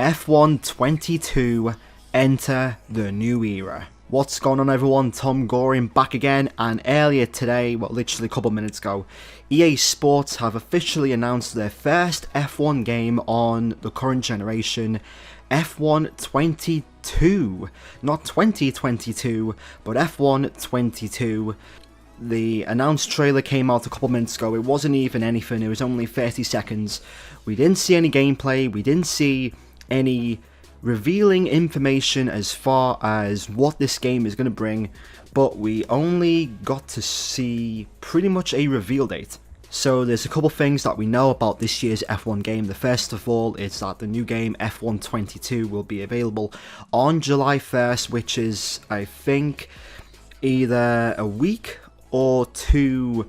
F1 22 enter the new era. What's going on everyone, TomGorian back again, and earlier today, well literally a couple minutes ago, EA Sports have officially announced their first F1 game on the current generation, F1 22, not 2022, but F1 22. The announced trailer came out a couple minutes ago. It wasn't even anything, it was only 30 seconds. We didn't see any gameplay, we didn't see any revealing information as far as what this game is going to bring, but we only got to see pretty much a reveal date. So there's a couple things that we know about this year's F1 game. The first of all is that the new game F1 22 will be available on July 1st, which is, I think, either a week or two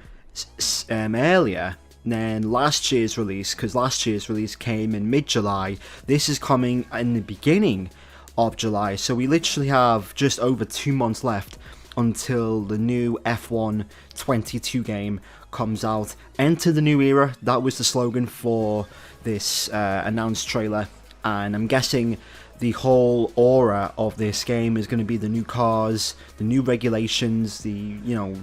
earlier than last year's release, because last year's release came in mid-July. This is coming in the beginning of July, so we literally have just over 2 months left until the new F1 22 game comes out. Enter the new era, that was the slogan for this announced trailer, and I'm guessing the whole aura of this game is going to be the new cars, the new regulations, the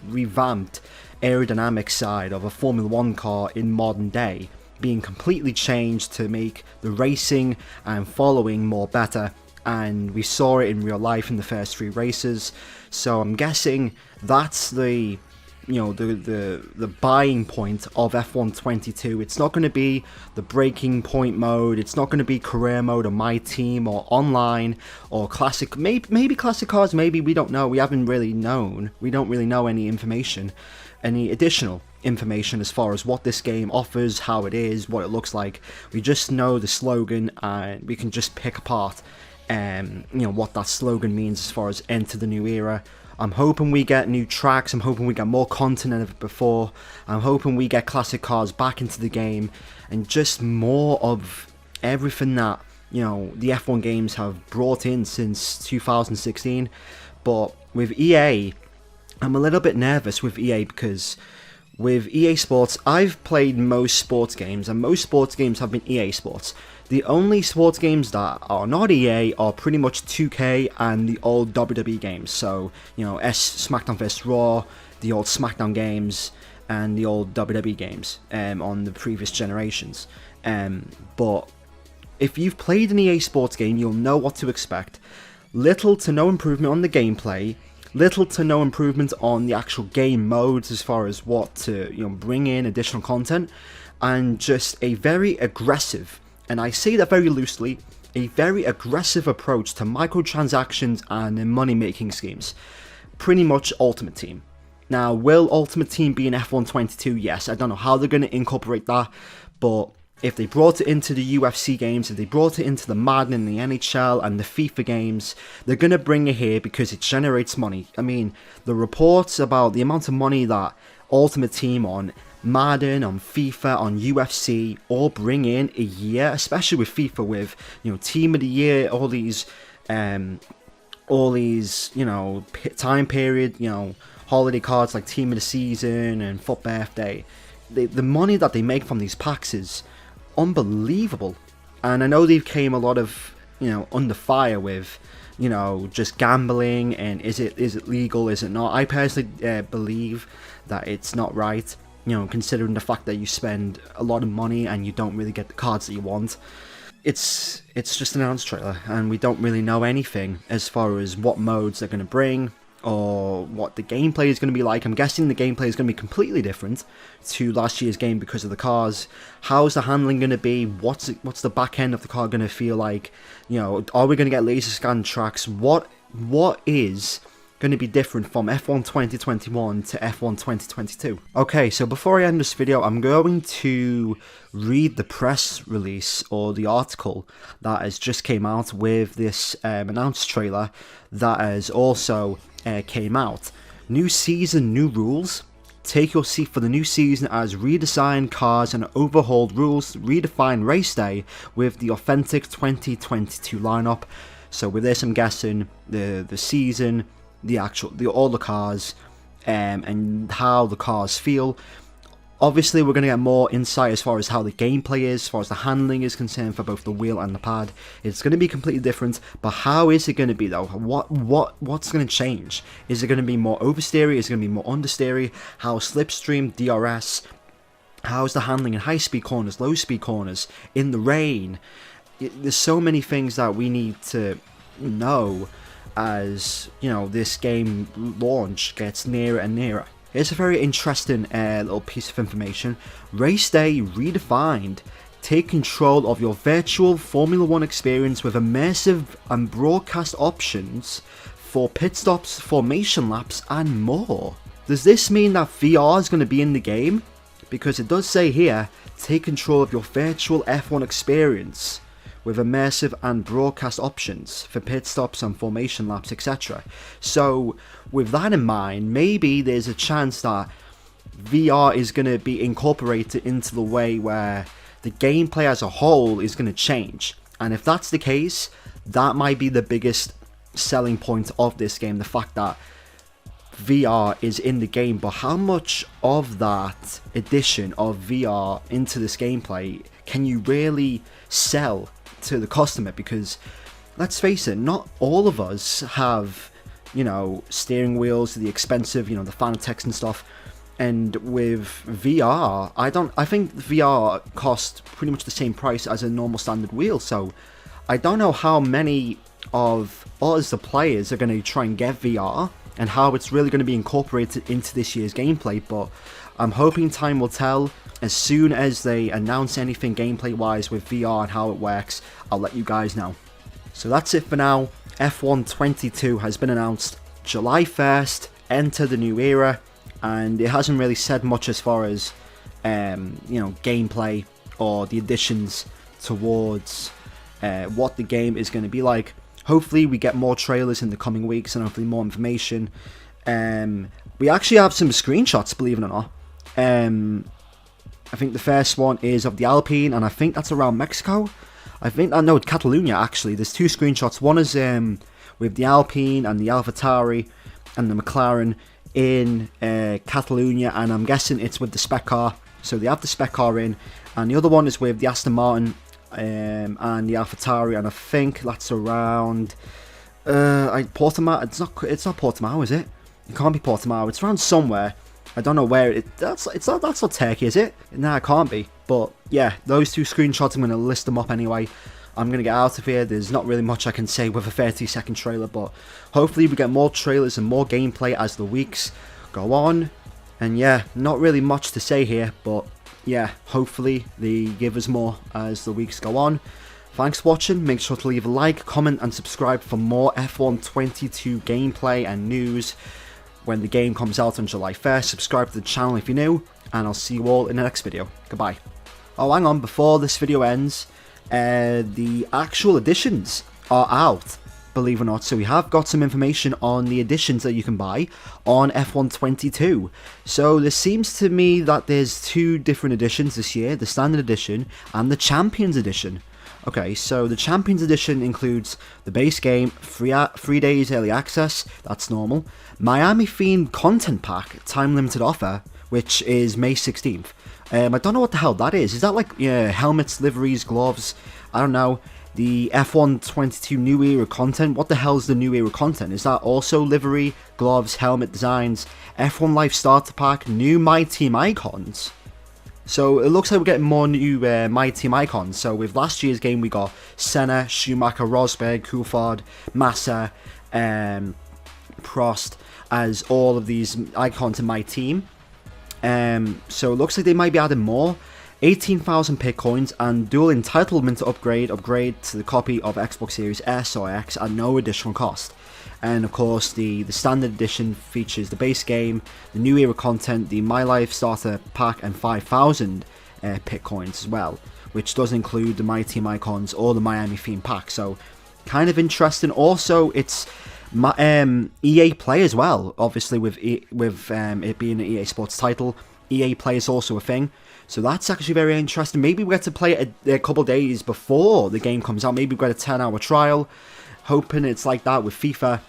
revamped aerodynamic side of a Formula 1 car in modern day being completely changed to make the racing and following more better, and we saw it in real life in the first 3 races. So I'm guessing that's the the buying point of F1 22. It's not going to be the breaking point mode, it's not going to be career mode or my team or online or classic, maybe classic cars, maybe, we don't know. We haven't really known, we don't really know any information, any additional information as far as what this game offers, how it is, what it looks like. We just know the slogan, and we can just pick apart what that slogan means as far as enter the new era. I'm hoping we get new tracks, I'm hoping we get more content than ever before, I'm hoping we get classic cars back into the game, and just more of everything that, the F1 games have brought in since 2016. But with EA, I'm a little bit nervous with EA, because with EA Sports, I've played most sports games, and most sports games have been EA Sports. The only sports games that are not EA are pretty much 2K and the old WWE games. So, SmackDown vs. Raw, the old SmackDown games, and the old WWE games on the previous generations. But if you've played an EA Sports game, you'll know what to expect. Little to no improvement on the gameplay, little to no improvement on the actual game modes as far as what to bring in additional content, and just a very aggressive, and I say that very loosely, a very aggressive approach to microtransactions and money making schemes. Pretty much Ultimate Team. Now, will Ultimate Team be in F1 22? Yes, I don't know how they're going to incorporate that, but if they brought it into the UFC games, if they brought it into the Madden and the NHL and the FIFA games, they're going to bring it here because it generates money. I mean, the reports about the amount of money that Ultimate Team on Madden, on FIFA, on UFC all bring in a year, especially with FIFA, with Team of the Year, all these time period, holiday cards like Team of the Season and Foot Birthday. The money that they make from these packs is unbelievable, and I know they've came a lot of under fire with just gambling, and is it legal, is it not? I personally believe that it's not right, considering the fact that you spend a lot of money and you don't really get the cards that you want. It's just an announced trailer, and we don't really know anything as far as what modes they're going to bring or what the gameplay is going to be like. I'm guessing the gameplay is going to be completely different to last year's game because of the cars. How's the handling going to be? What's the back end of the car going to feel like? Are we going to get laser scan tracks? What is going to be different from F1 2021 to F1 2022? Okay, so before I end this video, I'm going to read the press release or the article that has just came out with this announced trailer that has also came out. New season, new rules. Take your seat for the new season as redesigned cars and overhauled rules redefine race day with the authentic 2022 lineup. So with this, I'm guessing the season, all the cars, and how the cars feel. Obviously, we're going to get more insight as far as how the gameplay is, as far as the handling is concerned for both the wheel and the pad. It's going to be completely different, but how is it going to be though? What's going to change? Is it going to be more oversteery? Is it going to be more understeery? How slipstream, DRS? How's the handling in high-speed corners, low-speed corners, in the rain? There's so many things that we need to know as, you know, this game launch gets nearer and nearer. Here's a very interesting little piece of information. Race day redefined. Take control of your virtual Formula 1 experience with immersive and broadcast options for pit stops, formation laps, and more. Does this mean that VR is going to be in the game? Because it does say here, take control of your virtual F1 experience with immersive and broadcast options for pit stops and formation laps, etc. So with that in mind, maybe there's a chance that VR is going to be incorporated into the way where the gameplay as a whole is going to change. And if that's the case, that might be the biggest selling point of this game, the fact that VR is in the game. But how much of that addition of VR into this gameplay can you really sell to the customer? Because let's face it, not all of us have, you know, steering wheels, the expensive, you know, the Fanatec's and stuff. And with VR, I think VR costs pretty much the same price as a normal standard wheel. So I don't know how many of us, the players, are going to try and get VR and how it's really going to be incorporated into this year's gameplay. But I'm hoping time will tell. As soon as they announce anything gameplay wise with VR and how it works, I'll let you guys know. So that's it for now. F1 22 has been announced. July 1st, enter the new era. And it hasn't really said much as far as you know, gameplay or the additions towards what the game is going to be like. Hopefully we get more trailers in the coming weeks and hopefully more information. We actually have some screenshots, believe it or not. I think the first one is of the Alpine, and I think that's around Mexico. I think, no, Catalonia actually. There's two screenshots. One is with the Alpine and the AlphaTauri and the McLaren in Catalonia, and I'm guessing it's with the spec car. So they have the spec car in, and the other one is with the Aston Martin and the AlphaTauri, and I think that's around Portimao. It's not Portimao, is it? It can't be Portimao. It's around somewhere. I don't know where that's not Turkey, is it? Nah, it can't be. But yeah, those two screenshots, I'm going to list them up anyway. I'm going to get out of here. There's not really much I can say with a 30-second trailer, but hopefully we get more trailers and more gameplay as the weeks go on. And yeah, not really much to say here, but yeah, hopefully they give us more as the weeks go on. Thanks for watching. Make sure to leave a like, comment, and subscribe for more F1 22 gameplay and news when the game comes out on July 1st. Subscribe to the channel if you're new, and I'll see you all in the next video. Goodbye. Oh, hang on, before this video ends, the actual editions are out, believe it or not. So we have got some information on the editions that you can buy on F1 22. So there seems to me that there's two different editions this year, the Standard Edition and the Champions Edition. Okay, so the Champions Edition includes the base game, 3 days early access, that's normal, Miami themed content pack, time limited offer, which is May 16th. I don't know what the hell that is. Is that like helmets, liveries, gloves? I don't know. The F1 22 New Era content. What the hell is the New Era content? Is that also livery, gloves, helmet designs, F1 Life Starter Pack, new My Team icons? So it looks like we're getting more new My Team icons. So with last year's game we got Senna, Schumacher, Rosberg, Coulthard, Massa, Prost as all of these icons in My Team. So it looks like they might be adding more. 18,000 pit coins and dual entitlement to upgrade to the copy of Xbox Series S or X at no additional cost. And of course the standard edition features the base game, the new era content, the My Life Starter Pack, and 5,000 pit coins as well, which does include the My Team icons or the Miami theme pack. So kind of interesting. Also it's EA Play as well, obviously with it being an EA Sports title. EA Play is also a thing, so that's actually very interesting. Maybe we get to play it a couple days before the game comes out. Maybe we get a 10-hour trial, hoping it's like that with FIFA.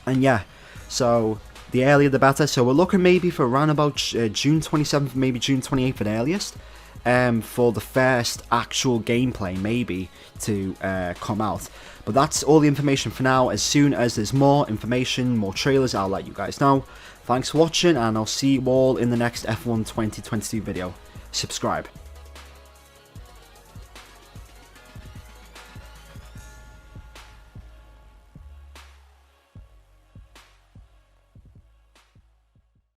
And yeah, so the earlier the better. So we're looking maybe for around about June 27th, maybe June 28th at earliest, for the first actual gameplay maybe to come out. But that's all the information for now. As soon as there's more information, more trailers, I'll let you guys know. Thanks for watching, and I'll see you all in the next F1 2022 video. Subscribe.